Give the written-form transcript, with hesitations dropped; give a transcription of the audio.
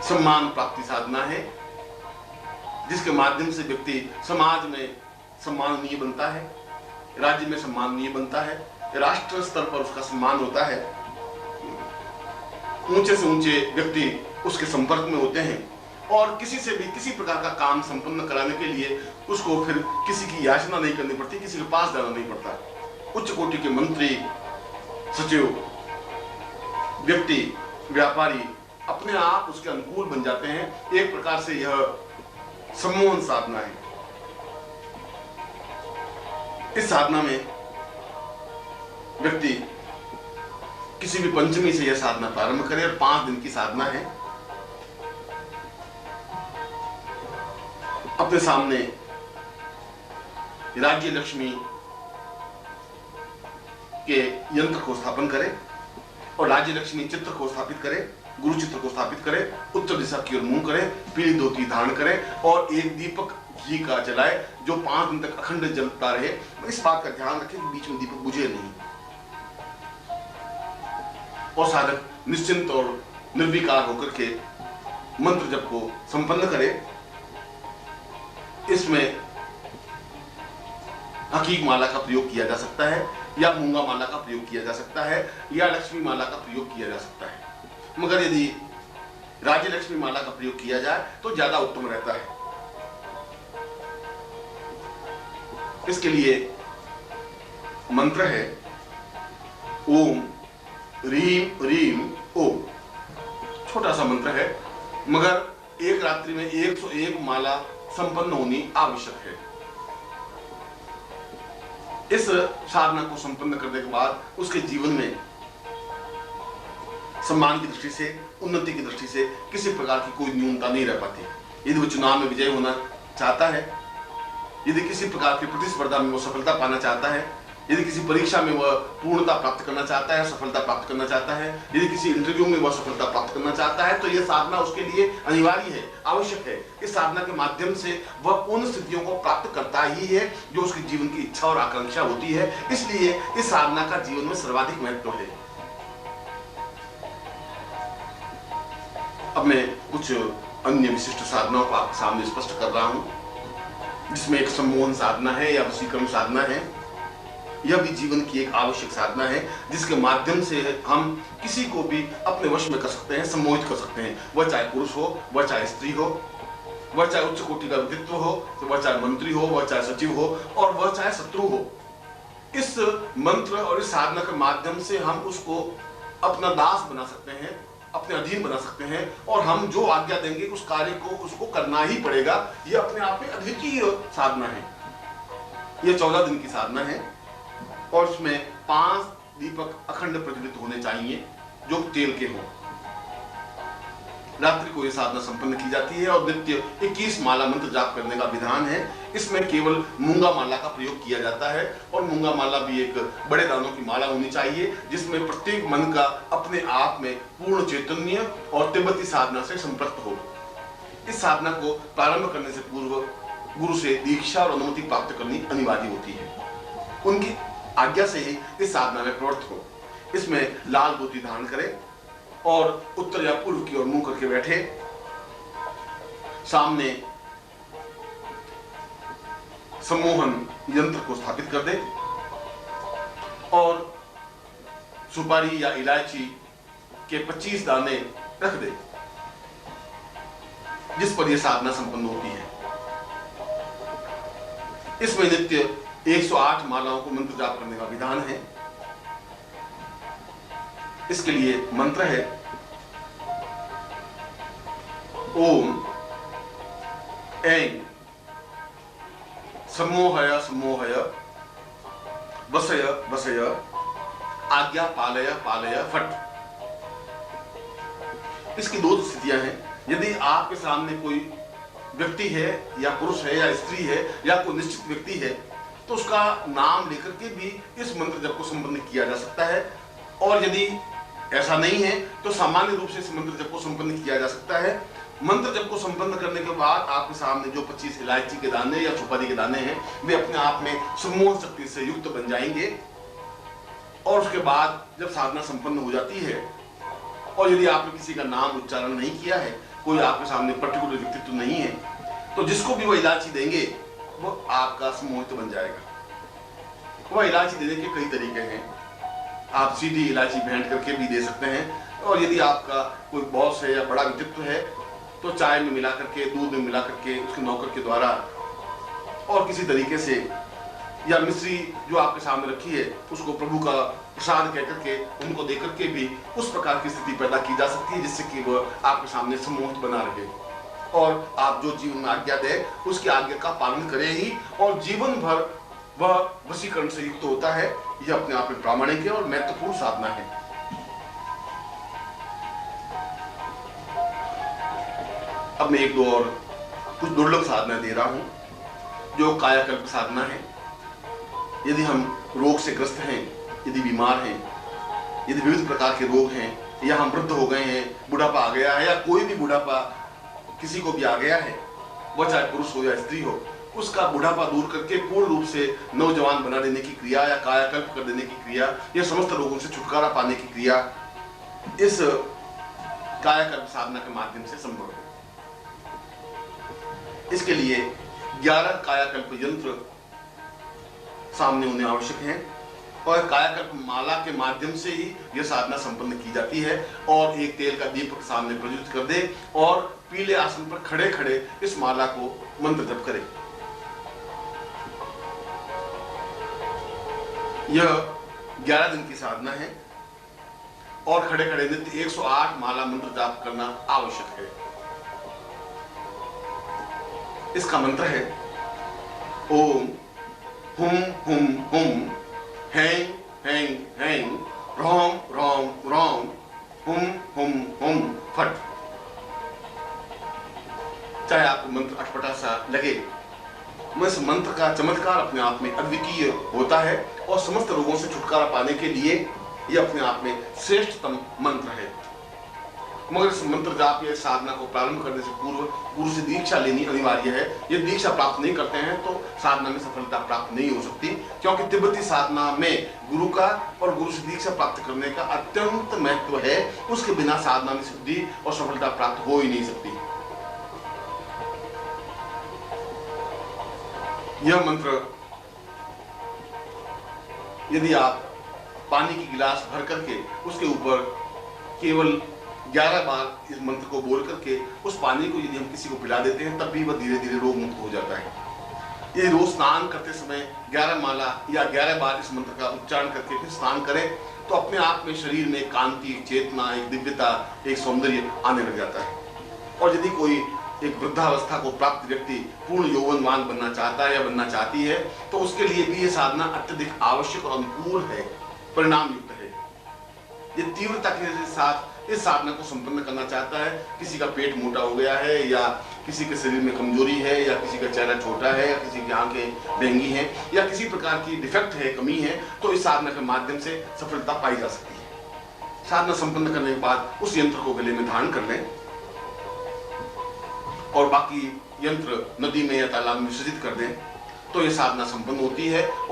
सम्मान प्राप्ति साधना है, जिसके माध्यम से व्यक्ति समाज में सम्माननीय बनता है, राज्य में सम्माननीय बनता है, राष्ट्र स्तर पर उसका सम्मान होता है, ऊंचे से ऊंचे व्यक्ति उसके संपर्क में होते हैं और किसी से भी किसी प्रकार का काम संपन्न कराने के लिए उसको फिर किसी की याचना नहीं करनी पड़ती, किसी के पास जाना नहीं पड़ता। उच्च कोटि के मंत्री, सचिव, व्यक्ति, व्यापारी अपने आप उसके अनुकूल बन जाते हैं। एक प्रकार से यह सम्मोहन साधना है। इस साधना में व्यक्ति किसी भी पंचमी से यह साधना प्रारंभ करे और 5 दिन की साधना है। अपने सामने राज्य लक्ष्मी के यंत्र को स्थापन करे और राज्य लक्ष्मी चित्र को स्थापित करे, गुरु चित्र को स्थापित करे, उत्तर दिशा की ओर मुंह करे, पीली धोती धारण करे और एक दीपक घी का जलाए जो 5 दिन तक अखंड जलता रहे। इस बात का ध्यान रखें कि बीच में दीपक बुझे नहीं और साधक निश्चिंत और निर्विकार होकर के मंत्र जप को संपन्न करे। इसमें हकीक माला का प्रयोग किया जा सकता है या मूंगा माला का प्रयोग किया जा सकता है या लक्ष्मी माला का प्रयोग किया जा सकता है, मगर यदि राज्य लक्ष्मी माला का प्रयोग किया जाए तो ज्यादा उत्तम रहता है। इसके लिए मंत्र है ओम रीम रीम ओम। छोटा सा मंत्र है मगर एक रात्रि में 101 माला संपन्न होनी आवश्यक है। इस साधना को संपन्न करने के बाद उसके जीवन में सम्मान की दृष्टि से, उन्नति की दृष्टि से किसी प्रकार की कोई न्यूनता नहीं रह पाती। यदि वो चुनाव में विजय होना चाहता है, यदि किसी प्रकार की प्रतिस्पर्धा में वो सफलता पाना चाहता है, यदि किसी परीक्षा में वह पूर्णता प्राप्त करना चाहता है, सफलता प्राप्त करना चाहता है, यदि किसी इंटरव्यू में वह सफलता प्राप्त करना चाहता है, तो यह साधना उसके लिए अनिवार्य है, आवश्यक है। इस साधना के माध्यम से वह उन स्थितियों को प्राप्त करता ही है जो उसके जीवन की इच्छा और आकांक्षा होती है। इसलिए इस साधना का जीवन में सर्वाधिक महत्व है। अब मैं कुछ अन्य विशिष्ट साधनाओं को आपके सामने स्पष्ट कर रहा हूं, जिसमें एक सम्मोहन साधना है या वशीकरण साधना है। यह भी जीवन की एक आवश्यक साधना है जिसके माध्यम से हम किसी को भी अपने वश में कर सकते हैं, सम्मोहित कर सकते हैं। वह चाहे पुरुष हो, वह चाहे स्त्री हो, वह चाहे उच्च कोटि का व्यक्तित्व हो, वह चाहे मंत्री हो, वह चाहे सचिव हो और वह चाहे शत्रु हो। इस मंत्र और इस साधना के माध्यम से हम उसको अपना दास बना सकते हैं, अपने अधीन बना सकते हैं और हम जो आज्ञा देंगे उस कार्य को उसको करना ही पड़ेगा। यह अपने आप में अद्वितीय साधना है। यह 14 दिन की साधना है और इसमें 5 दीपक अखंड प्रज्वलित होने चाहिए जो तेल के हों। रात्रि को यह साधना संपन्न की जाती है और नित्य 21 माला मंत्र जाप करने का विधान है। इसमें केवल मूंगा माला का प्रयोग किया जाता है और मूंगा माला भी एक बड़े दानों की माला होनी चाहिए जिसमें प्रत्येक मन का अपने आप में पूर्ण चैतन्य और तिब्बती साधना से संपृक्त हो। इस साधना को प्रारंभ करने से पूर्व गुरु से दीक्षा और अनुमति प्राप्त करनी अनिवार्य होती है। उनकी आज्ञा से ही इस साधना में प्रवृत्त हो। इसमें लाल धोती धारण करें और उत्तर या पूर्व की ओर मुंह करके बैठे। सामने सम्मोहन यंत्र को स्थापित कर दे और सुपारी या इलायची के 25 दाने रख दे जिस पर यह साधना संपन्न होती है। इसमें नित्य 108 मालाओं को मंत्र जाप करने का विधान है। इसके लिए मंत्र है ओम ऐं सम्मोहय सम्मोहय वसय वसय आज्ञा पालय पालय फट। इसकी 2 स्थितियां हैं। यदि आपके सामने कोई व्यक्ति है या पुरुष है या स्त्री है या कोई निश्चित व्यक्ति है तो उसका नाम लेकर के भी इस मंत्र जप को संपन्न किया जा सकता है और यदि ऐसा नहीं है तो सामान्य रूप से इस मंत्र जप को संपन्न किया जा सकता है। मंत्र जप को संपन्न करने के बाद आपके सामने जो 25 इलायची के दाने या सुपारी के दाने हैं वे अपने आप में सम्मोहन शक्ति से युक्त बन जाएंगे और उसके बाद जब साधना संपन्न हो जाती है और यदि आपने किसी का नाम उच्चारण नहीं किया है, कोई आपके सामने पर्टिकुलर व्यक्तित्व नहीं है, तो जिसको भी वह इलायची देंगे वो आपका सम्मोहित बन जाएगा। वह इलायची देने के कई तरीके हैं। आप सीधी इलायची भेंट करके भी दे सकते हैं, और यदि आपका कोई बॉस है या बड़ा व्यक्तित्व है तो चाय में मिला करके, दूध में मिला करके, उसके नौकर के द्वारा और किसी तरीके से, या मिश्री जो आपके सामने रखी है उसको प्रभु का प्रसाद कह करके उनको दे करके भी उस प्रकार की स्थिति पैदा की जा सकती है जिससे कि वह आपके सामने सम्मोहित बना रहे और आप जो जीवन में आज्ञा दे उसकी आज्ञा का पालन करे ही, और जीवन भर वह वशीकरण से युक्त होता है। यह अपने आप में प्रामाणिक है और महत्वपूर्ण साधना है। अब मैं एक दो और कुछ दुर्लभ साधना दे रहा हूं जो कायाकल्प साधना है। यदि हम रोग से ग्रस्त हैं, यदि बीमार हैं, यदि विविध प्रकार के रोग हैं, या हम वृद्ध हो गए हैं, बुढ़ापा आ गया है, या कोई भी बुढ़ापा किसी को भी आ गया है, वह चाहे पुरुष हो या स्त्री हो, उसका बुढ़ापा दूर करके पूर्ण रूप से नौजवान बना देने की क्रिया या कायाकल्प कर देने की क्रिया या समस्त रोगों से छुटकारा पाने की क्रिया इस कायाकल्प साधना के माध्यम से संभव है। इसके लिए 11 कायाकल्प यंत्र सामने होने आवश्यक हैं और कायाकल्प माला के माध्यम से ही यह साधना संपन्न की जाती है। और एक तेल का दीपक सामने प्रज्वलित कर दे और पीले आसन पर खड़े खड़े इस माला को मंत्र जप करें। यह 11 दिन की साधना है और खड़े खड़े नित्य 108 माला मंत्र जाप करना आवश्यक है। इसका मंत्र है ओम हुम हुम हुम हैंग हैंग हैंग रोम रोम रोम हुम हुम हुम फट। चाहे आपको मंत्र अटपटा सा लगे, इस मंत्र का चमत्कार अपने आप में अद्वितीय होता है और समस्त रोगों से छुटकारा पाने के लिए यह अपने आप में श्रेष्ठतम मंत्र है। मगर इस मंत्र जाप या साधना को प्रारंभ करने से पूर्व गुरु से दीक्षा लेनी अनिवार्य है। यदि दीक्षा प्राप्त नहीं करते हैं तो साधना में सफलता प्राप्त नहीं हो सकती, क्योंकि तिब्बती साधना में गुरु का और गुरु से दीक्षा प्राप्त करने का अत्यंत महत्व है। उसके बिना साधना में सिद्धि और सफलता प्राप्त हो ही नहीं सकती। यह मंत्र यदि आप पानी की गिलास भर करके उसके ऊपर केवल 11 बार इस मंत्र को बोल करके उस पानी को यदि हम किसी को पिला देते हैं, तब भी वह धीरे धीरे रोग मुक्त हो जाता है। ये रोज स्नान करते समय 11 माला या 11 बार इस मंत्र का उच्चारण करके फिर स्नान करें तो अपने आप में शरीर में कांति, एक चेतना, एक दिव्यता, एक सौंदर्य आने लग जाता है। और यदि कोई एक वृद्धावस्था को प्राप्त व्यक्ति पूर्ण यौवनवान बनना चाहता है या बनना चाहती है तो उसके लिए भी यह साधना अत्यधिक आवश्यक और अनुकूल है, परिणाम युक्त है। ये तीव्रता के साथ इस साधना को संपन्न करना चाहता है, किसी का पेट मोटा हो गया है या किसी के शरीर में कमजोरी है या किसी का चेहरा छोटा है या किसी की आंखें बेंगी हैं या किसी प्रकार की डिफेक्ट है, कमी है, तो इस साधना के माध्यम से सफलता पाई जा सकती है। साधना संपन्न करने के बाद उस यंत्र को गले में धारण कर लें और बाकी यंत्र नदी में या तालाब में विसर्जित कर दें तो यह साधना संपन्न होती है। और